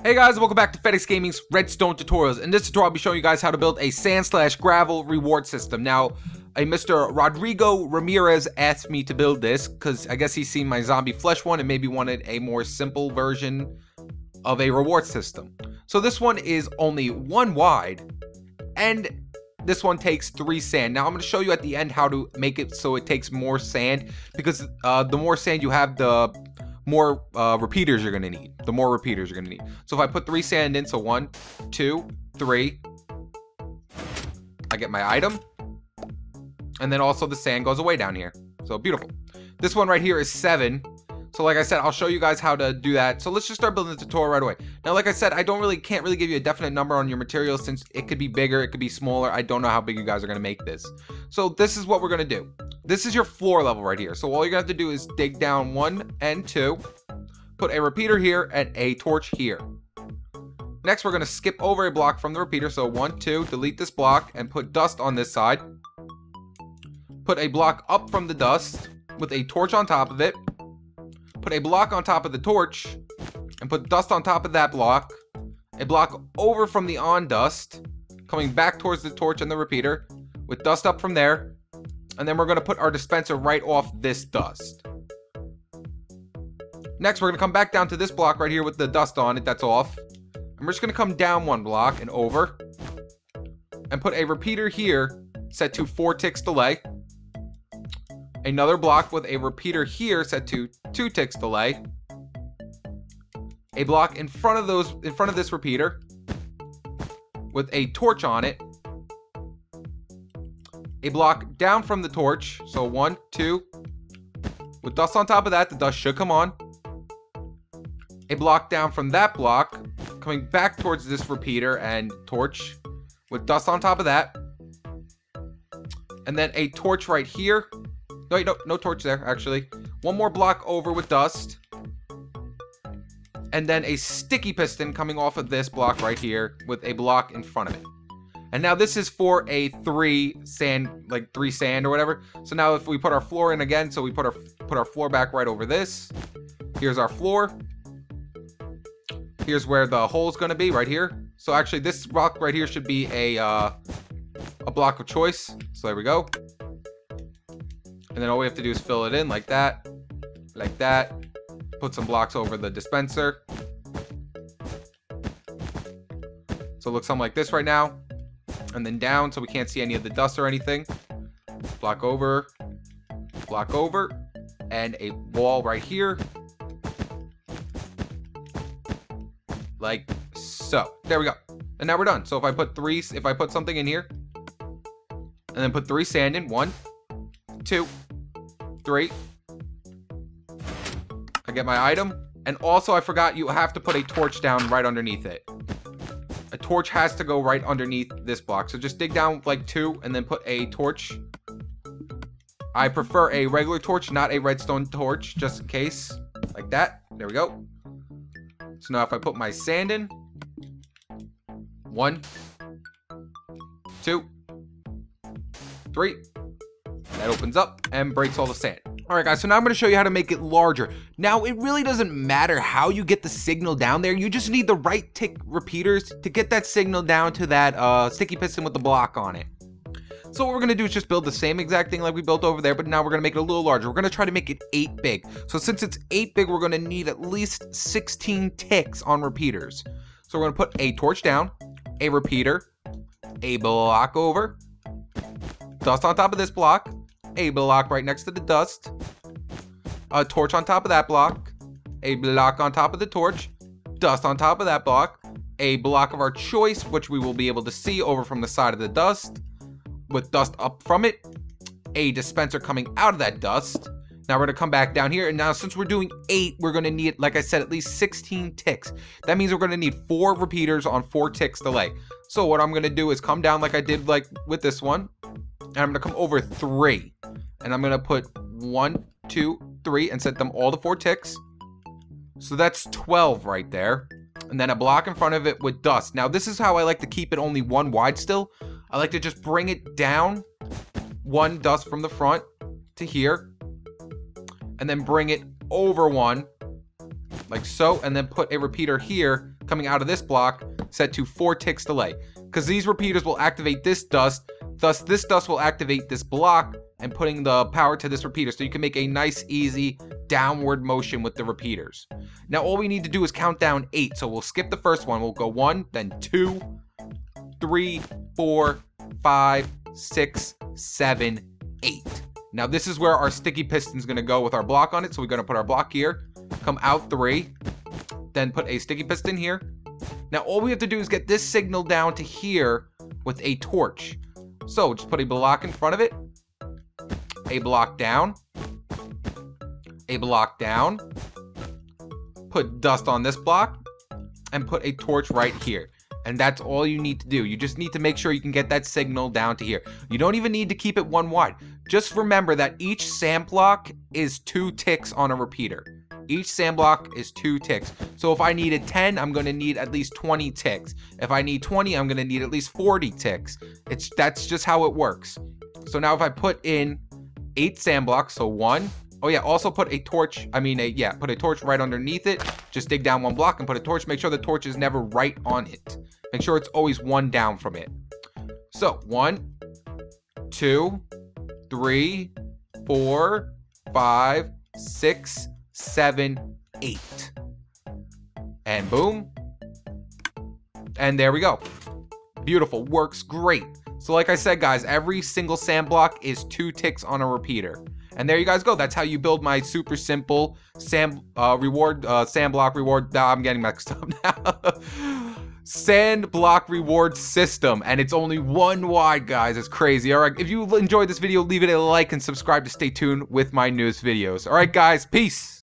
Hey guys, welcome back to FedEx Gaming's Redstone Tutorials. In this tutorial, I'll be showing you guys how to build a sand/gravel reward system. Now, a Mr. Rodrigo Ramirez asked me to build this because I guess he's seen my zombie flesh one and maybe wanted a more simple version of a reward system. So this one is only 1 wide and this one takes 3 sand. Now I'm going to show you at the end how to make it so it takes more sand, because the more sand you have, the more repeaters you're gonna need. So if I put 3 sand in, so 1, 2, 3, I get my item, and then also the sand goes away down here. So beautiful. This one right here is 7. So like I said, I'll show you guys how to do that. So let's just start building the tutorial right away. Now, like I said, I can't really give you a definite number on your materials, since it could be bigger, it could be smaller. I don't know how big you guys are gonna make this. So this is what we're gonna do. This is your floor level right here. So all you're gonna have to do is dig down 1 and 2, put a repeater here and a torch here. Next, we're gonna skip over a block from the repeater. So 1, 2, delete this block and put dust on this side. Put a block up from the dust with a torch on top of it. Put a block on top of the torch and put dust on top of that block. A block over from the on dust, coming back towards the torch and the repeater with dust up from there. And then we're going to put our dispenser right off this dust. Next, we're going to come back down to this block right here with the dust on it that's off. And we're just going to come down 1 block and over. And put a repeater here set to 4 ticks delay. Another block with a repeater here set to 2 ticks delay. A block in front of this repeater with a torch on it. A block down from the torch, so 1, 2, with dust on top of that. The dust should come on. A block down from that block, coming back towards this repeater and torch with dust on top of that. And then a torch right here. No, wait, no torch there, actually. 1 more block over with dust. And then a sticky piston coming off of this block right here with a block in front of it. And now this is for a 3 sand, like 3 sand or whatever. So now if we put our floor in again, so we put our floor back right over this. Here's our floor. Here's where the hole is going to be, right here. So actually this rock right here should be a block of choice. So there we go. And then all we have to do is fill it in like that, like that. Put some blocks over the dispenser. So it looks something like this right now. And then down so we can't see any of the dust or anything. Block over, and a wall right here. Like so. There we go. And now we're done. So if I put something in here, and then put 3 sand in, 1, 2, 3. I get my item. And also I forgot, you have to put a torch down right underneath it. A torch has to go right underneath this block. So just dig down like 2 and then put a torch. I prefer a regular torch, not a redstone torch, just in case. Like that. There we go. So now if I put my sand in, 1, 2, 3. That opens up and breaks all the sand. Alright guys, so now I'm going to show you how to make it larger. Now, it really doesn't matter how you get the signal down there. You just need the right tick repeaters to get that signal down to that sticky piston with the block on it. So what we're going to do is just build the same exact thing like we built over there, but now we're going to make it a little larger. We're going to try to make it 8 big. So since it's 8 big, we're going to need at least 16 ticks on repeaters. So we're going to put a torch down, a repeater, a block over, dust on top of this block, a block right next to the dust, a torch on top of that block, a block on top of the torch, dust on top of that block, a block of our choice, which we will be able to see over from the side of the dust, with dust up from it, a dispenser coming out of that dust. Now we're going to come back down here, and now since we're doing 8, we're going to need, like I said, at least 16 ticks. That means we're going to need 4 repeaters on 4 ticks delay. So what I'm going to do is come down like I did like with this one, and I'm going to come over 3. And I'm going to put 1, 2, 3 and set them all to 4 ticks. So that's 12 right there. And then a block in front of it with dust. Now this is how I like to keep it only 1 wide still. I like to just bring it down 1 dust from the front to here. And then bring it over 1 like so, and then put a repeater here coming out of this block set to 4 ticks delay, because these repeaters will activate this dust, thus this dust will activate this block and putting the power to this repeater, so you can make a nice easy downward motion with the repeaters. Now all we need to do is count down 8, so we'll skip the first one. We'll go 1, then 2, 3, 4, 5, 6, 7, 8. Now this is where our sticky piston's gonna go with our block on it, so we're gonna put our block here, come out 3, then put a sticky piston here. Now all we have to do is get this signal down to here with a torch. So just put a block in front of it, a block down, a block down, put dust on this block, and put a torch right here. And that's all you need to do. You just need to make sure you can get that signal down to here. You don't even need to keep it 1 wide. Just remember that each sand block is 2 ticks on a repeater. Each sand block is 2 ticks. So if I needed 10, I'm going to need at least 20 ticks. If I need 20, I'm going to need at least 40 ticks. That's just how it works. So now if I put in 8 sand blocks, so 1. Oh yeah, also put a torch, put a torch right underneath it. Just dig down 1 block and put a torch. Make sure the torch is never right on it. Make sure it's always 1 down from it. So 1, 2, 3, 4, 5, 6, 7, 8. And boom. And there we go. Beautiful, works great. So like I said, guys, every single sand block is 2 ticks on a repeater. And there you guys go. That's how you build my super simple sand block reward. I'm getting mixed up now. Sand block reward system, and it's only 1 wide, guys. It's crazy. All right, if you enjoyed this video, leave it a like and subscribe to stay tuned with my newest videos. All right, guys, peace.